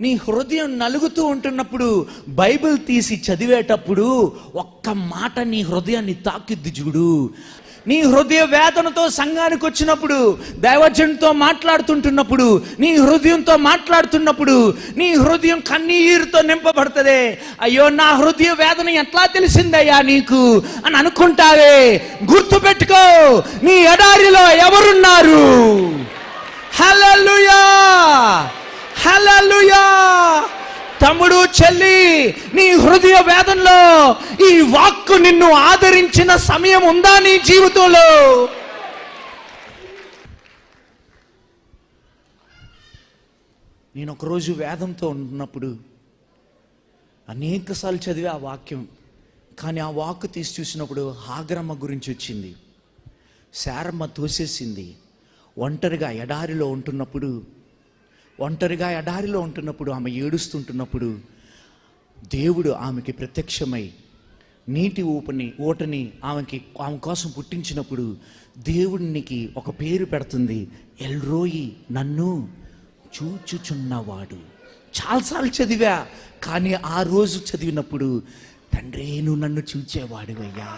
నీ హృదయం నలుగుతూ ఉంటున్నప్పుడు బైబిల్ తీసి చదివేటప్పుడు ఒక్క మాట నీ హృదయాన్ని తాకిద్ది చూడు. నీ హృదయ వేదనతో సంఘానికి వచ్చినప్పుడు, దైవజనుడితో మాట్లాడుతుంటున్నప్పుడు, నీ హృదయంతో మాట్లాడుతున్నప్పుడు నీ హృదయం కన్నీరుతో నింపబడుతుంది. అయ్యో, నా హృదయ వేదన ఎట్లా తెలిసిందయ్యా నీకు అని అనుకుంటావే. గుర్తుపెట్టుకో, నీ ఎడారిలో ఎవరున్నారు? హల్లెలూయా, హల్లెలూయా. తమ్ముడు, చెల్లి, నీ హృదయ వేదనలో ఈ వాక్కు నిన్ను ఆదరించిన సమయం ఉందా నీ జీవితంలో? నేను ఒకరోజు వేదంతో ఉన్నప్పుడు అనేకసార్లు చదివే ఆ వాక్యం, కానీ ఆ వాక్కు తీసి చూసినప్పుడు హాగరమ్మ గురించి వచ్చింది. శారమ్మ తోసేసింది. ఒంటరిగా ఎడారిలో ఉంటున్నప్పుడు ఆమె ఏడుస్తుంటున్నప్పుడు దేవుడు ఆమెకి ప్రత్యక్షమై నీటి ఊటని ఆమె కోసం పుట్టించినప్పుడు దేవునికి ఒక పేరు పెడుతుంది, ఎల్రోయి, నన్ను చూచుచున్నవాడు. చాలాసార్లు చదివా, కానీ ఆ రోజు చదివినప్పుడు తండ్రి నువ్వు నన్ను చూచేవాడు అయ్యా.